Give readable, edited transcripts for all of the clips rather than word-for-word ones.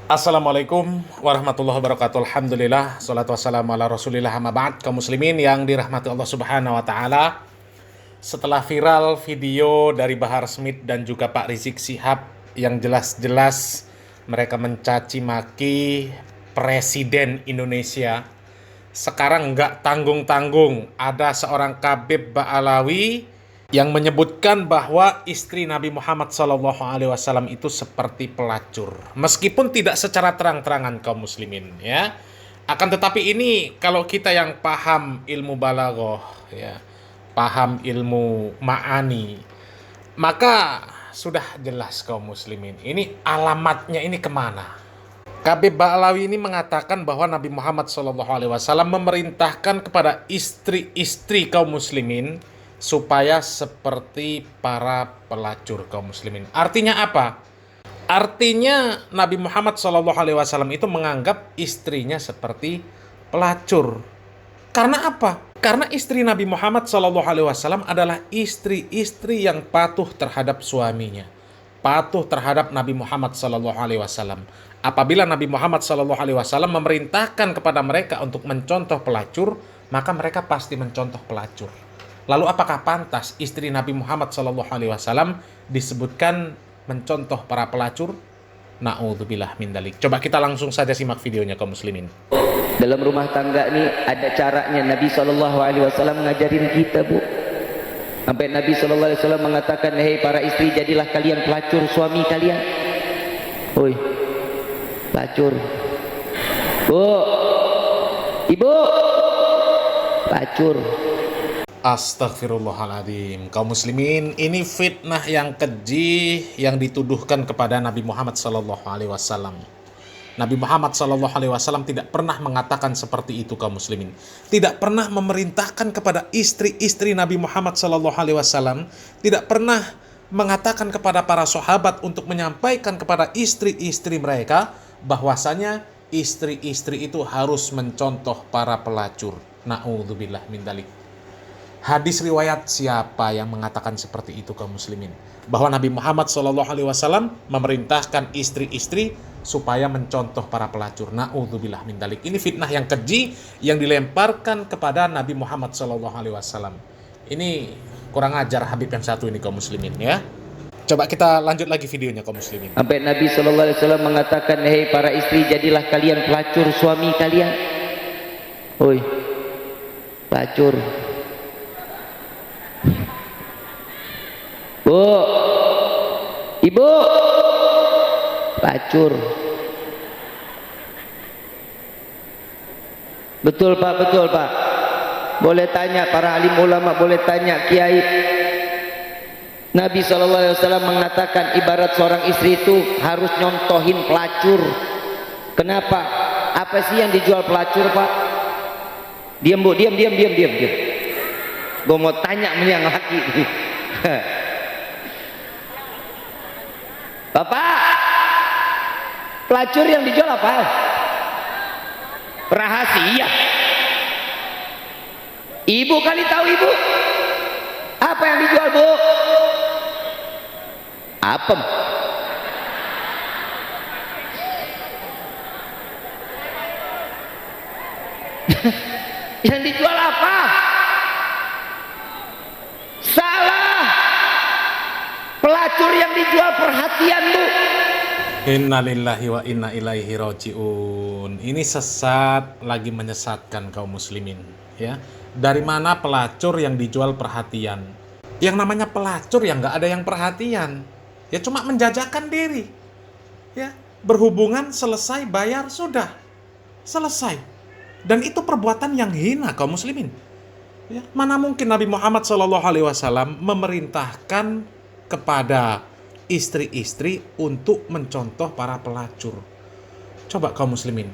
Assalamualaikum warahmatullahi wabarakatuh. Alhamdulillah, salatu wassalamu ala rasulillah, amma ba'd. Kaum muslimin yang dirahmati Allah subhanahu wa ta'ala, setelah viral video dari Bahar Smith dan juga Pak Rizik Syihab yang jelas-jelas mereka mencaci maki Presiden Indonesia, sekarang nggak tanggung-tanggung ada seorang Khabib Ba'alawi yang menyebutkan bahwa istri Nabi Muhammad SAW itu seperti pelacur. Meskipun tidak secara terang-terangan kaum muslimin, ya. Akan tetapi ini kalau kita yang paham ilmu balaghah, ya, paham ilmu ma'ani, maka sudah jelas kaum muslimin. Ini alamatnya ini kemana? Khabib Ba'alawi ini mengatakan bahwa Nabi Muhammad SAW memerintahkan kepada istri-istri kaum muslimin supaya seperti para pelacur kaum muslimin. Artinya apa? Artinya Nabi Muhammad SAW itu menganggap istrinya seperti pelacur. Karena apa? Karena istri Nabi Muhammad SAW adalah istri-istri yang patuh terhadap suaminya, patuh terhadap Nabi Muhammad SAW. Apabila Nabi Muhammad SAW memerintahkan kepada mereka untuk mencontoh pelacur, maka mereka pasti mencontoh pelacur. Lalu apakah pantas istri Nabi Muhammad SAW disebutkan mencontoh para pelacur? Na'udzubillah min dzalik. Coba kita langsung saja simak videonya kaum muslimin. Dalam rumah tangga ini ada caranya Nabi SAW ngajarin kita, Bu. Sampai Nabi SAW mengatakan, hei para istri, jadilah kalian pelacur suami kalian. Oi, pelacur. Bu, ibu, pelacur. Astagfirullahaladzim. Kaum muslimin, ini fitnah yang keji yang dituduhkan kepada Nabi Muhammad SAW. Nabi Muhammad SAW tidak pernah mengatakan seperti itu kaum muslimin. Tidak pernah memerintahkan kepada istri-istri Nabi Muhammad SAW. Tidak pernah mengatakan kepada para sahabat untuk menyampaikan kepada istri-istri mereka bahwasanya istri-istri itu harus mencontoh para pelacur. Na'udzubillah min dzalik. Hadis riwayat siapa yang mengatakan seperti itu kaum muslimin? Bahwa Nabi Muhammad SAW memerintahkan istri-istri supaya mencontoh para pelacur. Na'udzubillah min dzalik. Ini fitnah yang keji yang dilemparkan kepada Nabi Muhammad SAW. Ini kurang ajar Habib yang satu ini kaum muslimin, ya. Coba kita lanjut lagi videonya kaum muslimin. Sampai Nabi SAW mengatakan, hei para istri, jadilah kalian pelacur suami kalian. Oi, pelacur. Bu, ibu, pelacur. Betul Pak, betul Pak. Boleh tanya para alim ulama, boleh tanya kiai. Nabi SAW mengatakan ibarat seorang istri itu harus nyontohin pelacur. Kenapa? Apa sih yang dijual pelacur, Pak? Diam Bu, diam. Gue mau tanya yang laki. Bapak, pelacur yang dijual apa? Rahasia. Ibu kali tahu, Ibu. Apa yang dijual, Bu? Apem. Yang dijual apa? Salah. Pelacur yang dijual perhatian, Bu. Innalillahi wa inna ilaihi raji'un. Ini sesat, lagi menyesatkan kaum muslimin, ya. Dari mana pelacur yang dijual perhatian? Yang namanya pelacur yang nggak ada yang perhatian, ya cuma menjajakan diri, ya. Berhubungan selesai, bayar, sudah selesai. Dan itu perbuatan yang hina kaum muslimin, ya. Mana mungkin Nabi Muhammad SAW memerintahkan kepada istri-istri untuk mencontoh para pelacur. Coba kaum muslimin.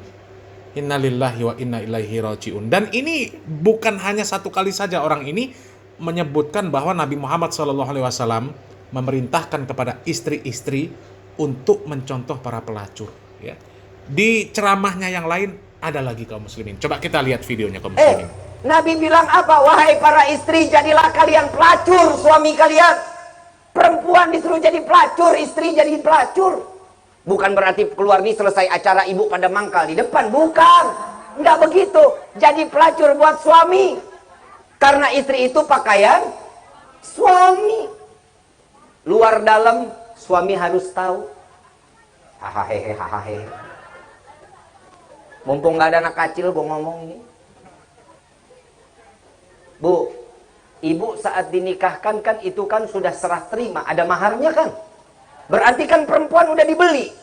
Innalillahi wa inna ilaihi raji'un. Dan ini bukan hanya satu kali saja orang ini menyebutkan bahwa Nabi Muhammad SAW memerintahkan kepada istri-istri untuk mencontoh para pelacur, ya. Di ceramahnya yang lain ada lagi kaum muslimin. Coba kita lihat videonya kaum muslimin. Nabi bilang apa? Wahai para istri, jadilah kalian pelacur suami kalian. Perempuan disuruh jadi pelacur, istri jadi pelacur. Bukan berarti keluar nih selesai acara ibu pada mangkal di depan. Bukan. Enggak begitu. Jadi pelacur buat suami. Karena istri itu pakaian suami. Luar dalam suami harus tahu. Hahaha. Mumpung nggak ada anak kecil gue ngomong ini. Bu, ibu saat dinikahkan kan itu kan sudah serah terima. Ada maharnya kan? Berarti kan perempuan udah dibeli.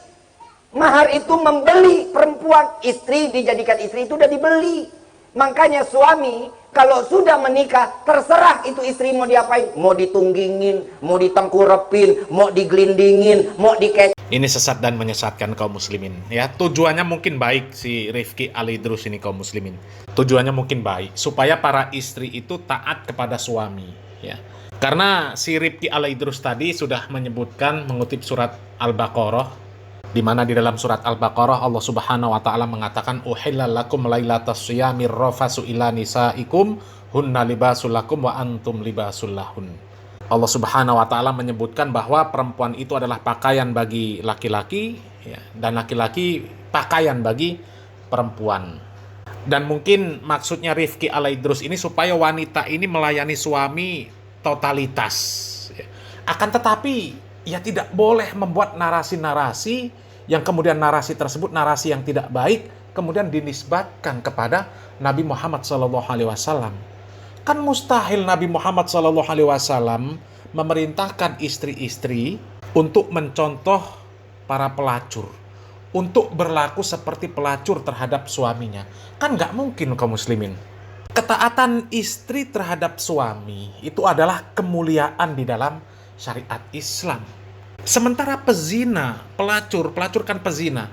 Mahar itu membeli perempuan. Istri dijadikan istri itu udah dibeli. Makanya suami kalau sudah menikah terserah itu istri mau diapain. Mau ditunggingin, mau ditengkurepin, mau digelindingin, mau dikecek. Ini sesat dan menyesatkan kaum muslimin. Ya, tujuannya mungkin baik si Rifki Ali Idrus ini kaum muslimin. Tujuannya mungkin baik supaya para istri itu taat kepada suami, ya. Karena si Rifki Ali Idrus tadi sudah menyebutkan mengutip surat Al-Baqarah, di mana di dalam surat Al-Baqarah Allah Subhanahu wa taala mengatakan uhillal lakum lailatas syiyamir rafasu ila nisaikum hunna libasul lakum wa antum libasul lahun. Allah Subhanahu wa taala menyebutkan bahwa perempuan itu adalah pakaian bagi laki-laki, ya, dan laki-laki pakaian bagi perempuan. Dan mungkin maksudnya Rifki Ali Idrus ini supaya wanita ini melayani suami totalitas, ya. Akan tetapi ya tidak boleh membuat narasi-narasi yang kemudian narasi tersebut narasi yang tidak baik kemudian dinisbatkan kepada Nabi Muhammad SAW. Kan mustahil Nabi Muhammad SAW memerintahkan istri-istri untuk mencontoh para pelacur, untuk berlaku seperti pelacur terhadap suaminya. Kan nggak mungkin kaum muslimin. Ketaatan istri terhadap suami itu adalah kemuliaan di dalam syariat Islam. Sementara pezina, pelacur kan pezina,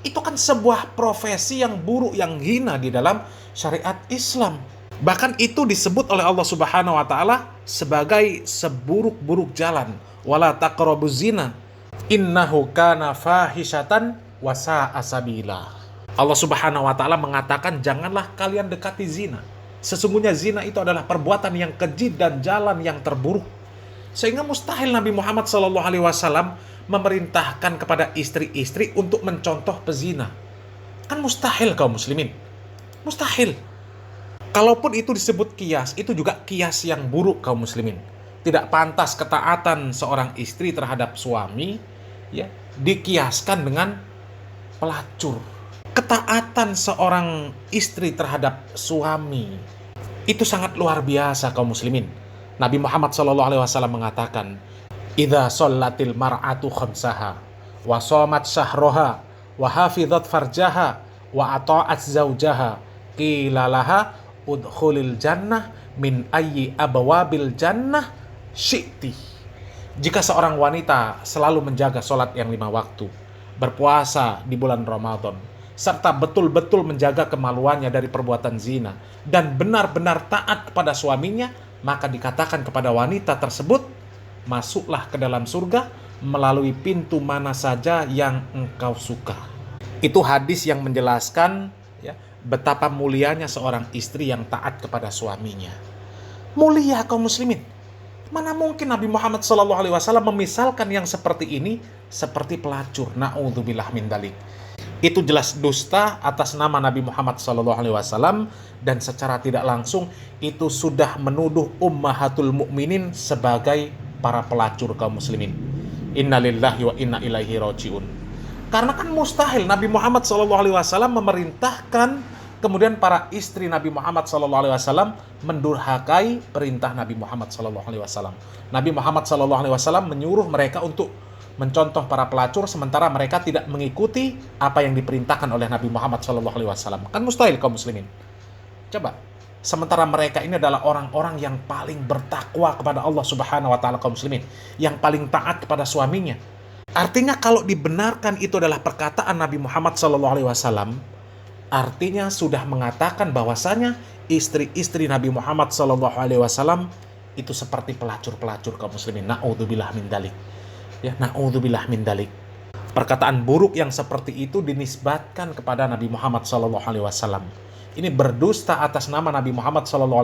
itu kan sebuah profesi yang buruk, yang hina di dalam syariat Islam. Bahkan itu disebut oleh Allah Subhanahu wa taala sebagai seburuk-buruk jalan. Wala taqrabuz zina innahu kana fahisyatan wa sa'a sabila. Allah Subhanahu wa taala mengatakan janganlah kalian dekati zina. Sesungguhnya zina itu adalah perbuatan yang keji dan jalan yang terburuk. Sehingga mustahil Nabi Muhammad SAW memerintahkan kepada istri-istri untuk mencontoh pezina. Kan mustahil kaum muslimin. Mustahil. Kalaupun itu disebut kias, itu juga kias yang buruk kaum muslimin. Tidak pantas ketaatan seorang istri terhadap suami, ya, dikiaskan dengan pelacur. Ketaatan seorang istri terhadap suami itu sangat luar biasa kaum muslimin. Nabi Muhammad SAW mengatakan, "Idza shallatil mar'atu khamsaha wa shamat syahraha wa hafizat farjaha wa ata'at zaujaha qila laha udkhulil jannah min ayyi abwabil jannah syi'ti." Jika seorang wanita selalu menjaga sholat yang 5 waktu, berpuasa di bulan Ramadan, serta betul-betul menjaga kemaluannya dari perbuatan zina, dan benar-benar taat kepada suaminya, maka dikatakan kepada wanita tersebut, masuklah ke dalam surga melalui pintu mana saja yang engkau suka. Itu hadis yang menjelaskan, ya, betapa mulianya seorang istri yang taat kepada suaminya. Mulia kaum muslimin. Mana mungkin Nabi Muhammad SAW memisalkan yang seperti ini seperti pelacur. Na'udzubillah min dzalik. Itu jelas dusta atas nama Nabi Muhammad SAW, dan secara tidak langsung itu sudah menuduh ummahatul mukminin sebagai para pelacur kaum muslimin. Innalillahi wa inna ilaihi rajiun. Karena kan mustahil Nabi Muhammad SAW memerintahkan kemudian para istri Nabi Muhammad SAW mendurhakai perintah Nabi Muhammad SAW. Nabi Muhammad SAW menyuruh mereka untuk mencontoh para pelacur, sementara mereka tidak mengikuti apa yang diperintahkan oleh Nabi Muhammad SAW. Kan mustahil kaum muslimin. Coba, sementara mereka ini adalah orang-orang yang paling bertakwa kepada Allah Subhanahu wa taala kaum muslimin, yang paling taat kepada suaminya. Artinya kalau dibenarkan itu adalah perkataan Nabi Muhammad SAW, artinya sudah mengatakan bahwasanya istri-istri Nabi Muhammad SAW itu seperti pelacur-pelacur kaum muslimin. Na'udzubillah min dzalik. Ya, na'udzubillah min dzalik. Perkataan buruk yang seperti itu dinisbatkan kepada Nabi Muhammad SAW. Ini berdusta atas nama Nabi Muhammad SAW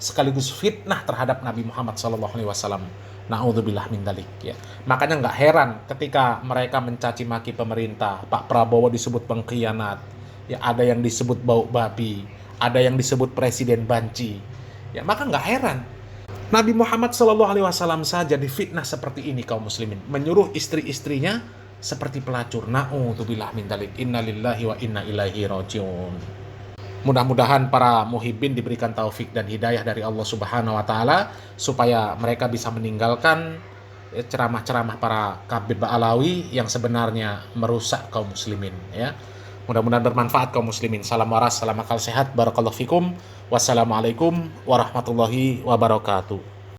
sekaligus fitnah terhadap Nabi Muhammad SAW. Na'udzubillah min dzalik ya. Makanya nggak heran ketika mereka mencaci maki pemerintah, Pak Prabowo disebut pengkhianat, ya ada yang disebut bau babi, ada yang disebut presiden banci. Ya maka nggak heran. Nabi Muhammad SAW saja difitnah seperti ini kaum muslimin, menyuruh istri-istrinya seperti pelacur. Na'udzubillah min dzalik. Innalillahi wa inna ilaihi rajiun. Mudah-mudahan para muhibbin diberikan taufik dan hidayah dari Allah Subhanahu wa taala supaya mereka bisa meninggalkan ceramah-ceramah para Kabir Ba'alawi yang sebenarnya merusak kaum muslimin ya. Mudah-mudahan bermanfaat kaum muslimin. Salam waras, salam akal sehat. Barakallahu fikum. Wassalamualaikum warahmatullahi wabarakatuh.